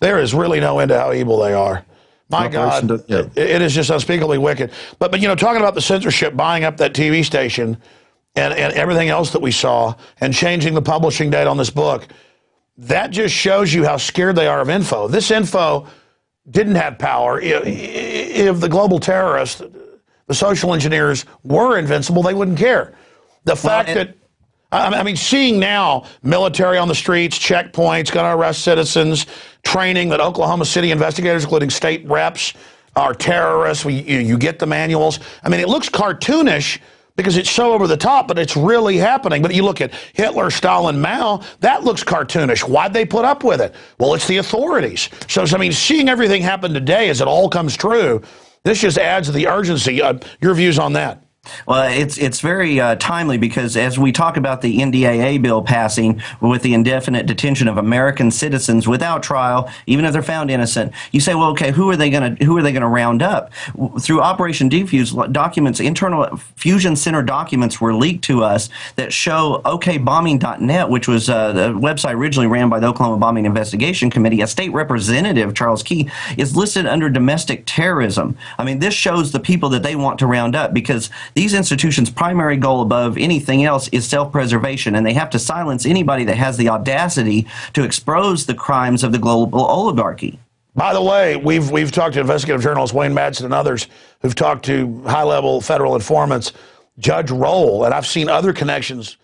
There is really no end to how evil they are. My God, it is just unspeakably wicked. But you know, talking about the censorship, buying up that TV station and everything else that we saw and changing the publishing date on this book, that just shows you how scared they are of info. This info didn't have power. If the global terrorists, the social engineers were invincible, they wouldn't care. The fact that, I mean, seeing now military on the streets, checkpoints, going to arrest citizens, training that Oklahoma City investigators, including state reps, are terrorists. You get the manuals. I mean, it looks cartoonish because it's so over the top, but it's really happening. But you look at Hitler, Stalin, Mao, that looks cartoonish. Why'd they put up with it? Well, it's the authorities. So I mean, seeing everything happen today as it all comes true, this just adds to the urgency. Your views on that? Well, it's very timely because as we talk about the NDAA bill passing with the indefinite detention of American citizens without trial, even if they're found innocent, you say, well, okay, who are they going to round up? Through Operation Defuse, documents, internal fusion center documents were leaked to us that show okbombing.net, which was the website originally ran by the Oklahoma Bombing Investigation Committee. A state representative, Charles Key, is listed under domestic terrorism. I mean, this shows the people that they want to round up because these institutions' primary goal above anything else is self-preservation, and they have to silence anybody that has the audacity to expose the crimes of the global oligarchy. By the way, we've talked to investigative journalists, Wayne Madsen and others, who've talked to high-level federal informants. Judge Roll, and I've seen other connections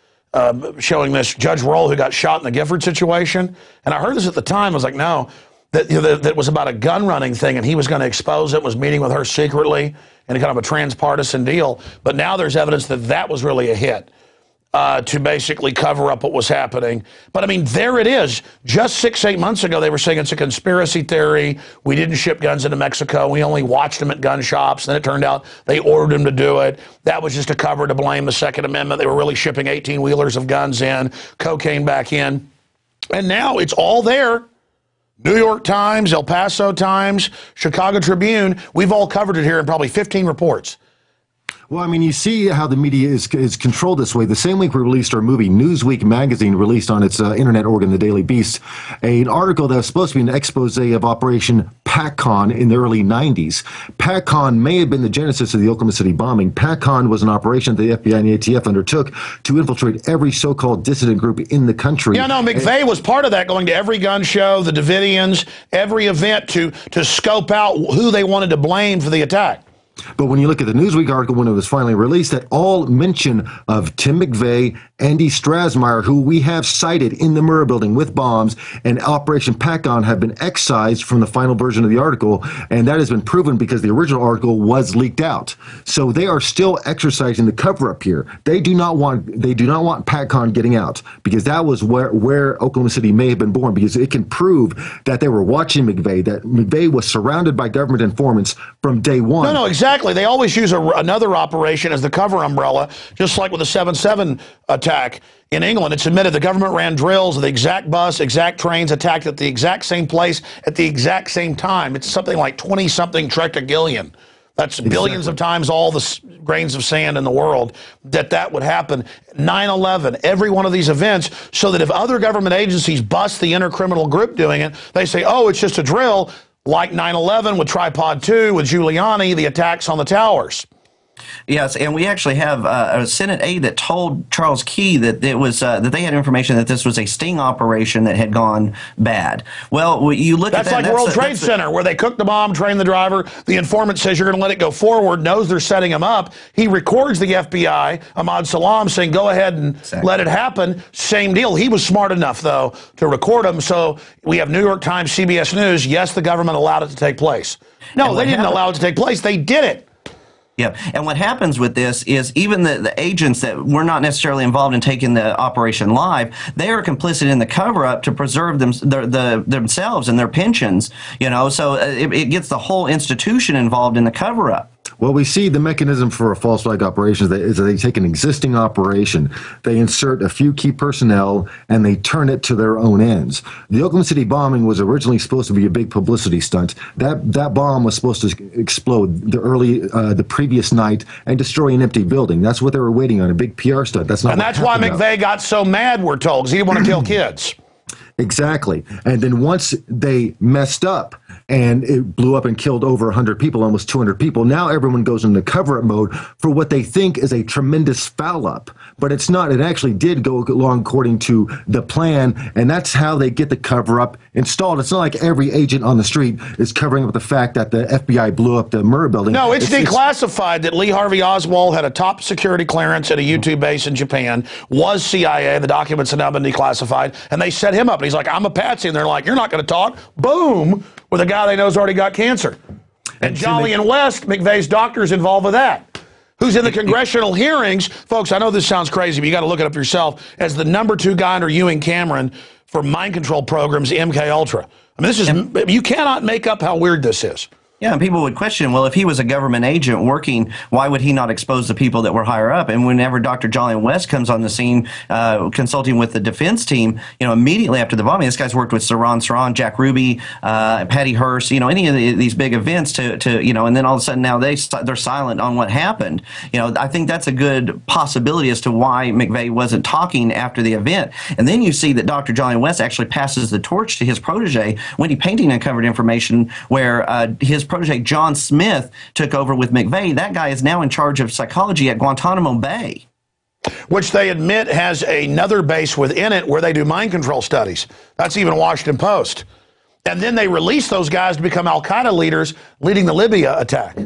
showing this, Judge Roll, who got shot in the Gifford situation, and I heard this at the time, I was like, no, that was about a gun running thing, and he was going to expose it, was meeting with her secretly, in a kind of a transpartisan deal. But now there's evidence that that was really a hit to basically cover up what was happening. But I mean, there it is. Just 6-8 months ago, they were saying it's a conspiracy theory. We didn't ship guns into Mexico. We only watched them at gun shops. Then it turned out they ordered them to do it. That was just a cover to blame the Second Amendment. They were really shipping 18-wheelers of guns in, cocaine back in. And now it's all there. New York Times, El Paso Times, Chicago Tribune, we've all covered it here in probably 15 reports. Well, I mean, you see how the media is controlled this way. The same week we released our movie, Newsweek magazine released on its internet organ, The Daily Beast, an article that was supposed to be an expose of Operation PACCON in the early 90s. PACCON may have been the genesis of the Oklahoma City bombing. PACCON was an operation that the FBI and the ATF undertook to infiltrate every so-called dissident group in the country. Yeah, no, McVeigh was part of that, going to every gun show, the Davidians, every event to scope out who they wanted to blame for the attack. But when you look at the Newsweek article when it was finally released, that all mention of Tim McVeigh, Andy Strasmeyer, who we have cited in the Murrah building with bombs, and Operation PACCON have been excised from the final version of the article, and that has been proven because the original article was leaked out. So they are still exercising the cover-up here. They do not want PACCON getting out because that was where Oklahoma City may have been born, because it can prove that they were watching McVeigh, that McVeigh was surrounded by government informants from day one. No, exactly. They always use another operation as the cover umbrella, just like with the 7/7 attack in England. It's admitted the government ran drills of the exact bus, exact trains, attacked at the exact same place at the exact same time. It's something like 20-something trectagillion. That's billions of times all the grains of sand in the world that would happen. 9/11, every one of these events, so that if other government agencies bust the intercriminal group doing it, they say, oh, it's just a drill. Like 9/11 with Tripod 2, with Giuliani, the attacks on the towers. Yes, and we actually have a Senate aide that told Charles Key that it was that they had information that this was a sting operation that had gone bad. Well, you look at that. That's like World Trade Center, where they cooked the bomb, trained the driver. The informant says you're going to let it go forward, knows they're setting him up. He records the FBI, Ahmad Salam, saying go ahead and let it happen. Same deal. He was smart enough, though, to record him. So we have New York Times, CBS News. Yes, the government allowed it to take place. No, they didn't allow it to take place. They did it. Yeah, and what happens with this is even the agents that were not necessarily involved in taking the operation live, they are complicit in the cover-up to preserve themselves and their pensions, you know, so it gets the whole institution involved in the cover-up. Well, we see the mechanism for a false flag operation is that they take an existing operation, they insert a few key personnel, and they turn it to their own ends. The Oklahoma City bombing was originally supposed to be a big publicity stunt. That bomb was supposed to explode the previous night and destroy an empty building. That's what they were waiting on, a big PR stunt. That's not. And that's why McVeigh got so mad, we're told, because he didn't want to kill kids. Exactly. And then once they messed up and it blew up and killed over 100 people, almost 200 people, now everyone goes into cover-up mode for what they think is a tremendous foul-up. But it's not. It actually did go along according to the plan, and that's how they get the cover-up installed. It's not like every agent on the street is covering up the fact that the FBI blew up the Murrah building. No, it's declassified that Lee Harvey Oswald had a top security clearance at a U-2 base in Japan, was CIA, the documents have now been declassified, and they set him up. And he's like, I'm a patsy. And they're like, you're not going to talk. Boom, with a guy they know's already got cancer. And Jolly and West, McVeigh's doctor's involved with that. Who's in the congressional hearings. Folks, I know this sounds crazy, but you got to look it up yourself. As the #2 guy under Ewing Cameron for mind control programs, MK Ultra. I mean, this is, you cannot make up how weird this is. Yeah, and people would question, well, if he was a government agent working, why would he not expose the people that were higher up? And whenever Dr. Jolly West comes on the scene, consulting with the defense team, immediately after the bombing, this guy's worked with Saran, Jack Ruby, Patty Hearst, any of these big events and then all of a sudden now they're silent on what happened. I think that's a good possibility as to why McVeigh wasn't talking after the event. And then you see that Dr. Jolly West actually passes the torch to his protege. Wendy Painting uncovered information where his protege John Smith took over with McVeigh. That guy is now in charge of psychology at Guantanamo Bay, which they admit has another base within it where they do mind control studies. That's even Washington Post. And then they release those guys to become Al-Qaeda leaders leading the Libya attack.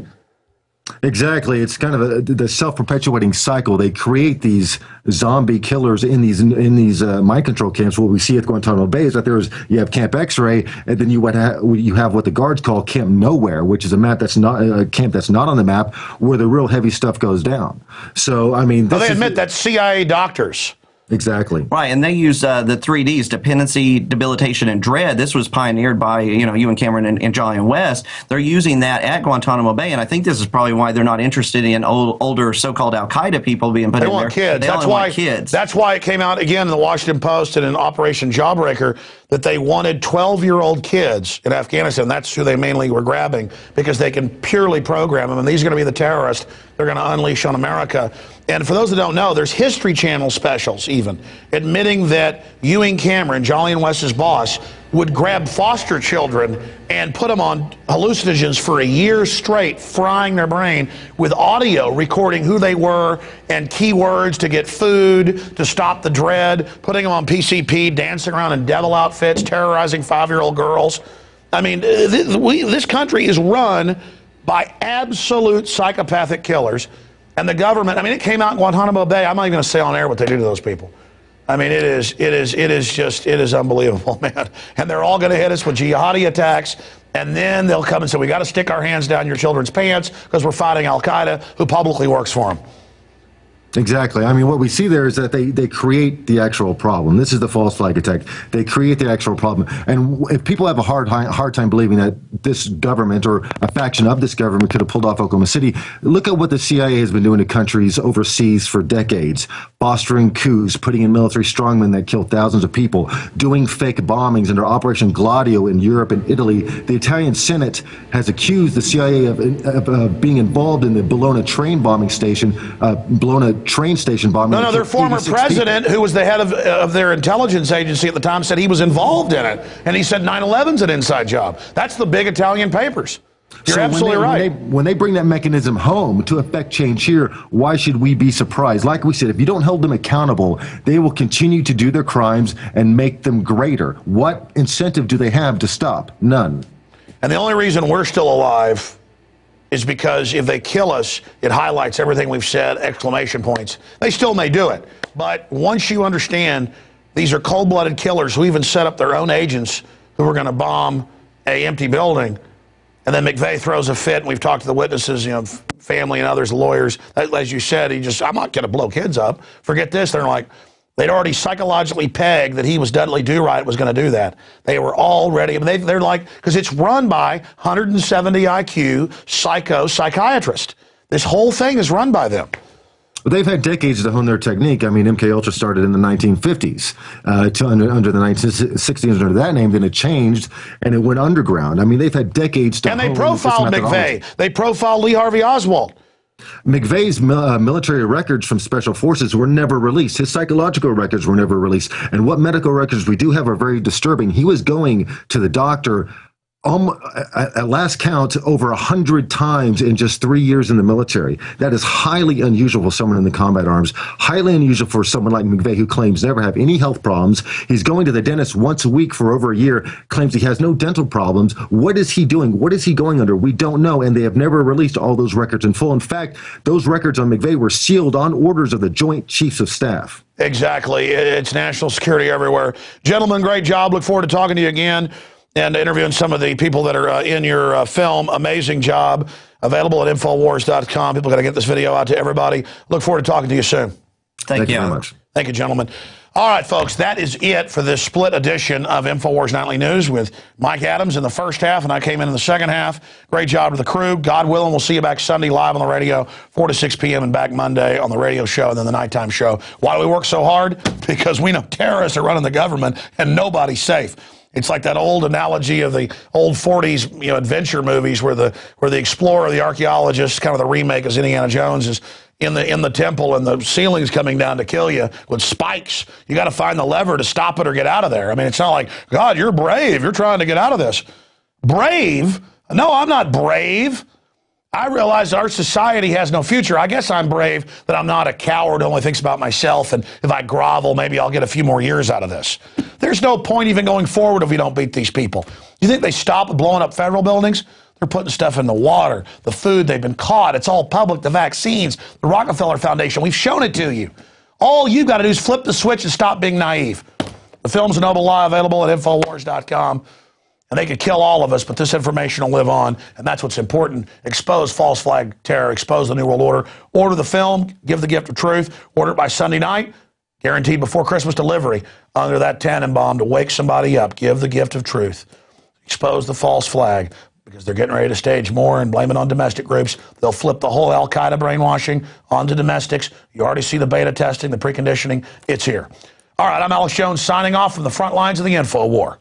Exactly. It's kind of the self-perpetuating cycle. They create these zombie killers in these mind control camps. What we see at Guantanamo Bay is that you have Camp X-Ray, and then you have what the guards call Camp Nowhere, which is a camp that's not on the map, where the real heavy stuff goes down. So I mean, they admit that's CIA doctors. Exactly. Right, and they use the 3Ds, dependency, debilitation, and dread. This was pioneered by, Ewan Cameron and Jolly and West. They're using that at Guantanamo Bay, and I think this is probably why they're not interested in older so-called Al-Qaeda people being put in there. They want kids. That's why it came out again in the Washington Post and in Operation Jawbreaker that they wanted 12-year-old kids in Afghanistan. That's who they mainly were grabbing because they can purely program them, and these are going to be the terrorists they're going to unleash on America. And for those that don't know, there's History Channel specials even admitting that Ewing Cameron, Jolly and West's boss, would grab foster children and put them on hallucinogens for a year straight, frying their brain with audio recording who they were and keywords to get food, to stop the dread, putting them on PCP, dancing around in devil outfits, terrorizing 5-year-old girls. I mean, this country is run by absolute psychopathic killers. And the government, I mean, it came out in Guantanamo Bay. I'm not even going to say on air what they do to those people. I mean, it is unbelievable, man. And they're all going to hit us with jihadi attacks. And then they'll come and say, we got to stick our hands down your children's pants because we're fighting Al-Qaeda, who publicly works for them. Exactly. I mean, what we see there is that they create the actual problem. This is the false flag attack. They create the actual problem. And if people have a hard time believing that this government or a faction of this government could have pulled off Oklahoma City, look at what the CIA has been doing to countries overseas for decades. Fostering coups, putting in military strongmen that kill thousands of people, doing fake bombings under Operation Gladio in Europe and Italy. The Italian Senate has accused the CIA of being involved in the Bologna train station bombing. No, their former president, who was the head of their intelligence agency at the time, said he was involved in it. And he said 9/11's an inside job. That's the big Italian papers. You're absolutely right. When they bring that mechanism home to affect change here, why should we be surprised? Like we said, if you don't hold them accountable, they will continue to do their crimes and make them greater. What incentive do they have to stop? None. And the only reason we're still alive is because if they kill us, it highlights everything we've said, exclamation points. They still may do it. But once you understand these are cold-blooded killers who even set up their own agents who are going to bomb an empty building, and then McVeigh throws a fit, and we've talked to the witnesses, family and others, lawyers. As you said, I'm not going to blow kids up. Forget this. They're like, they'd already psychologically pegged that he was Dudley Do-Right was going to do that. They were all ready. I mean, they're like, because it's run by 170 IQ psychiatrists. This whole thing is run by them. Well, they've had decades to hone their technique. I mean, MK Ultra started in the 1950s, under the 1960s under that name, then it changed, and it went underground. I mean, they've had decades to hone. And they profiled McVeigh. They profiled Lee Harvey Oswald. McVeigh's military records from Special Forces were never released. His psychological records were never released. And what medical records we do have are very disturbing. He was going to the doctor at last count over 100 times in just 3 years in the military. That is highly unusual for someone in the combat arms, highly unusual for someone like McVeigh, who claims never have any health problems. He's going to the dentist once a week for over a year, claims he has no dental problems. What is he doing? What is he going under? We don't know, and they have never released all those records in full. In fact, those records on McVeigh were sealed on orders of the Joint Chiefs of Staff. Exactly. It's national security everywhere. Gentlemen, great job. Look forward to talking to you again and interviewing some of the people that are in your film. Amazing job. Available at Infowars.com. People got to get this video out to everybody. Look forward to talking to you soon. Thank you very much. Thank you, gentlemen. All right, folks, that is it for this split edition of Infowars Nightly News with Mike Adams in the first half, and I came in the second half. Great job to the crew. God willing, we'll see you back Sunday live on the radio, 4 to 6 p.m., and back Monday on the radio show and then the nighttime show. Why do we work so hard? Because we know terrorists are running the government and nobody's safe. It's like that old analogy of the old 40s, adventure movies where the explorer, the archaeologist, kind of the remake as Indiana Jones, is in the temple and the ceiling's coming down to kill you with spikes. You got to find the lever to stop it or get out of there. I mean, it's not like, God, you're brave. You're trying to get out of this. Brave? No, I'm not brave. I realize our society has no future. I guess I'm brave that I'm not a coward who only thinks about myself, and if I grovel, maybe I'll get a few more years out of this. There's no point even going forward if we don't beat these people. You think they stop blowing up federal buildings? They're putting stuff in the water, the food, they've been caught. It's all public, the vaccines, the Rockefeller Foundation. We've shown it to you. All you've got to do is flip the switch and stop being naive. The film's a noble lie, available at Infowars.com. And they could kill all of us, but this information will live on, and that's what's important. Expose false flag terror, expose the New World Order. Order the film, give the gift of truth. Order it by Sunday night, guaranteed before Christmas delivery under that Tannenbaum to wake somebody up. Give the gift of truth. Expose the false flag, because they're getting ready to stage more and blame it on domestic groups. They'll flip the whole Al-Qaeda brainwashing onto domestics. You already see the beta testing, the preconditioning. It's here. All right, I'm Alex Jones signing off from the front lines of the Info War.